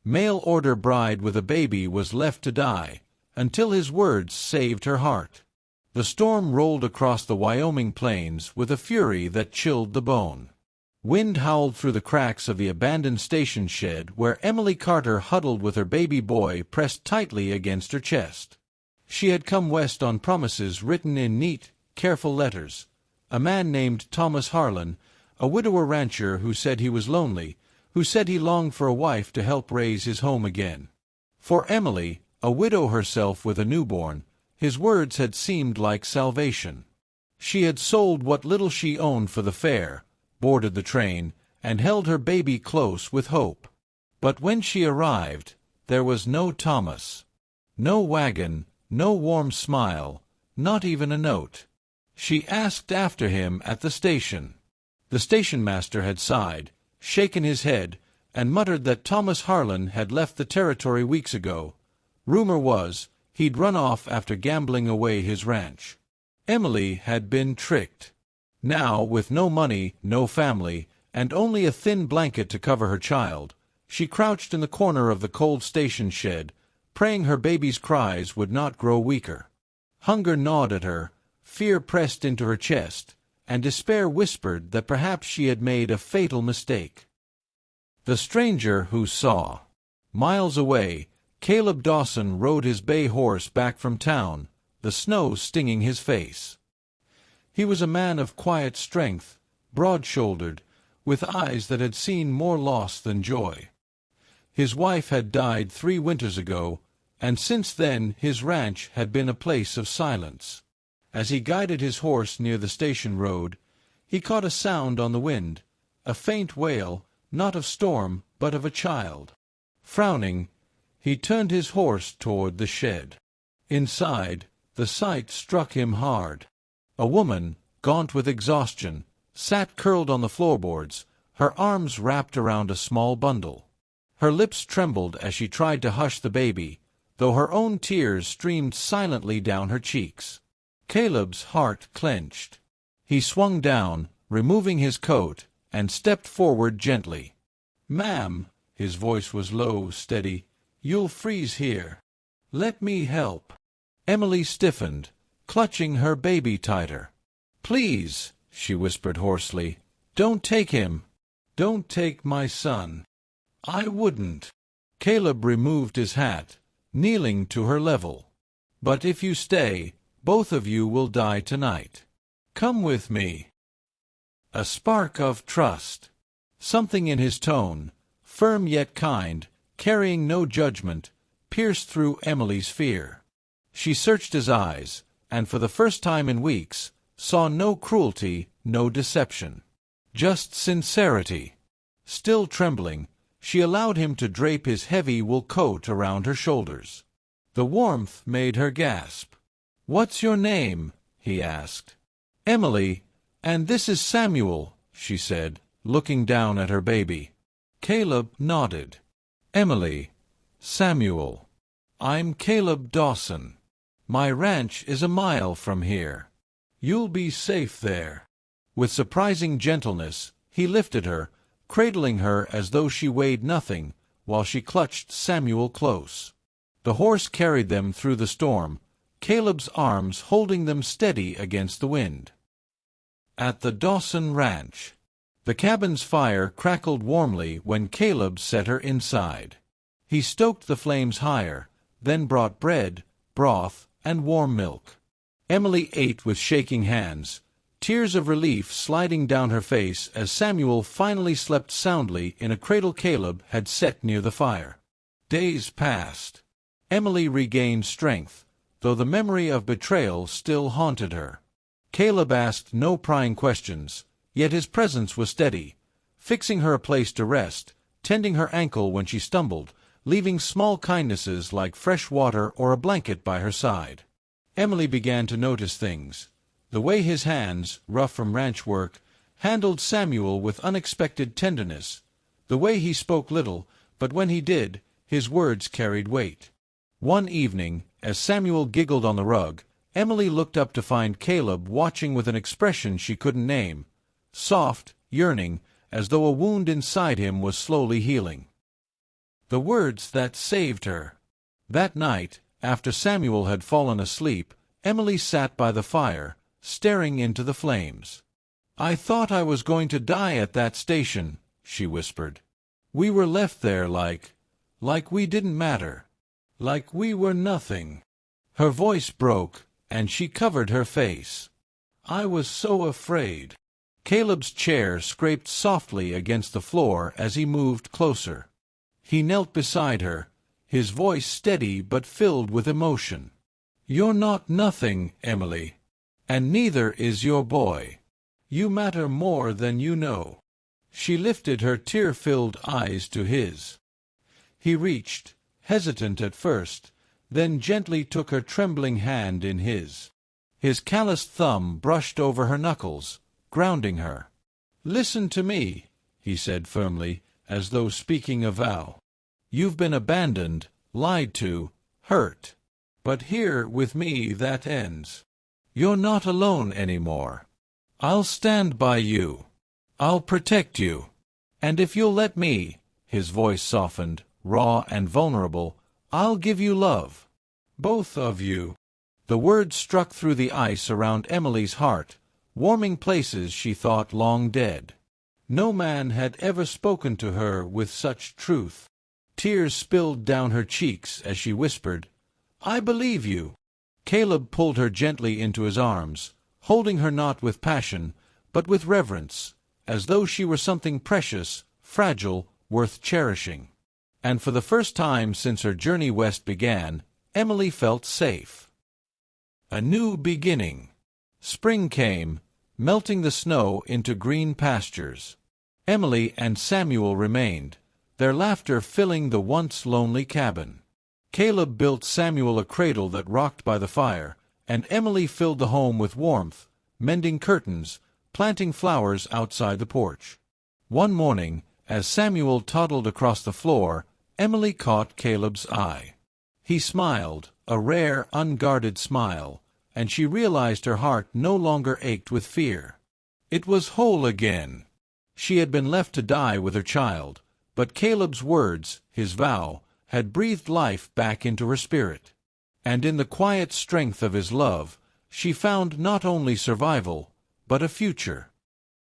Mail-order bride with a baby was left to die, until his words saved her heart. The storm rolled across the Wyoming plains with a fury that chilled the bone. Wind howled through the cracks of the abandoned station shed where Emily Carter huddled with her baby boy pressed tightly against her chest. She had come west on promises written in neat, careful letters. A man named Thomas Harlan, a widower rancher who said he was lonely, who said he longed for a wife to help raise his home again. For Emily, a widow herself with a newborn, his words had seemed like salvation. She had sold what little she owned for the fare, boarded the train, and held her baby close with hope. But when she arrived, there was no Thomas. No wagon, no warm smile, not even a note. She asked after him at the station. The station master had sighed, shaken his head, and muttered that Thomas Harlan had left the territory weeks ago. Rumor was, he'd run off after gambling away his ranch. Emily had been tricked. Now, with no money, no family, and only a thin blanket to cover her child, she crouched in the corner of the cold station shed, praying her baby's cries would not grow weaker. Hunger gnawed at her, fear pressed into her chest, and despair whispered that perhaps she had made a fatal mistake. The stranger who saw. Miles away, Caleb Dawson rode his bay horse back from town, the snow stinging his face. He was a man of quiet strength, broad-shouldered, with eyes that had seen more loss than joy. His wife had died 3 winters ago, and since then his ranch had been a place of silence. As he guided his horse near the station road, he caught a sound on the wind, a faint wail, not of storm, but of a child. Frowning, he turned his horse toward the shed. Inside, the sight struck him hard. A woman, gaunt with exhaustion, sat curled on the floorboards, her arms wrapped around a small bundle. Her lips trembled as she tried to hush the baby, though her own tears streamed silently down her cheeks. Caleb's heart clenched. He swung down, removing his coat, and stepped forward gently. "Ma'am," his voice was low, steady, "you'll freeze here. Let me help." Emily stiffened, clutching her baby tighter. "Please," she whispered hoarsely, "don't take him. Don't take my son." "I wouldn't." Caleb removed his hat, kneeling to her level. "But if you stay, both of you will die tonight. Come with me." A spark of trust. Something in his tone, firm yet kind, carrying no judgment, pierced through Emily's fear. She searched his eyes, and for the first time in weeks, saw no cruelty, no deception. Just sincerity. Still trembling, she allowed him to drape his heavy wool coat around her shoulders. The warmth made her gasp. "What's your name?" he asked. "Emily, and this is Samuel," she said, looking down at her baby. Caleb nodded. "Emily, Samuel. I'm Caleb Dawson. My ranch is a mile from here. You'll be safe there." With surprising gentleness, he lifted her, cradling her as though she weighed nothing, while she clutched Samuel close. The horse carried them through the storm, Caleb's arms holding them steady against the wind. At the Dawson Ranch. The cabin's fire crackled warmly when Caleb set her inside. He stoked the flames higher, then brought bread, broth, and warm milk. Emily ate with shaking hands, tears of relief sliding down her face as Samuel finally slept soundly in a cradle Caleb had set near the fire. Days passed. Emily regained strength, though the memory of betrayal still haunted her. Caleb asked no prying questions, yet his presence was steady, fixing her a place to rest, tending her ankle when she stumbled, leaving small kindnesses like fresh water or a blanket by her side. Emily began to notice things. The way his hands, rough from ranch work, handled Samuel with unexpected tenderness. The way he spoke little, but when he did, his words carried weight. One evening, as Samuel giggled on the rug, Emily looked up to find Caleb watching with an expression she couldn't name, soft, yearning, as though a wound inside him was slowly healing. the words that saved her. That night, after Samuel had fallen asleep, Emily sat by the fire, staring into the flames. "I thought I was going to die at that station," she whispered. "We were left there like we didn't matter. Like we were nothing." Her voice broke, and she covered her face. "I was so afraid." Caleb's chair scraped softly against the floor as he moved closer. He knelt beside her, his voice steady but filled with emotion. "You're not nothing, Emily. And neither is your boy. You matter more than you know." She lifted her tear-filled eyes to his. He reached, hesitant at first, then gently took her trembling hand in his. His calloused thumb brushed over her knuckles, grounding her. "Listen to me," he said firmly, as though speaking a vow. "You've been abandoned, lied to, hurt. But here with me that ends. You're not alone anymore. I'll stand by you. I'll protect you. And if you'll let me," his voice softened, raw and vulnerable, "I'll give you love. Both of you." The words struck through the ice around Emily's heart, warming places she thought long dead. No man had ever spoken to her with such truth. Tears spilled down her cheeks as she whispered, "I believe you." Caleb pulled her gently into his arms, holding her not with passion, but with reverence, as though she were something precious, fragile, worth cherishing. And for the first time since her journey west began, Emily felt safe. A new beginning. Spring came, melting the snow into green pastures. Emily and Samuel remained, their laughter filling the once lonely cabin. Caleb built Samuel a cradle that rocked by the fire, and Emily filled the home with warmth, mending curtains, planting flowers outside the porch. One morning, as Samuel toddled across the floor, Emily caught Caleb's eye. He smiled, a rare, unguarded smile, and she realized her heart no longer ached with fear. It was whole again. She had been left to die with her child, but Caleb's words, his vow, had breathed life back into her spirit. And in the quiet strength of his love, she found not only survival, but a future.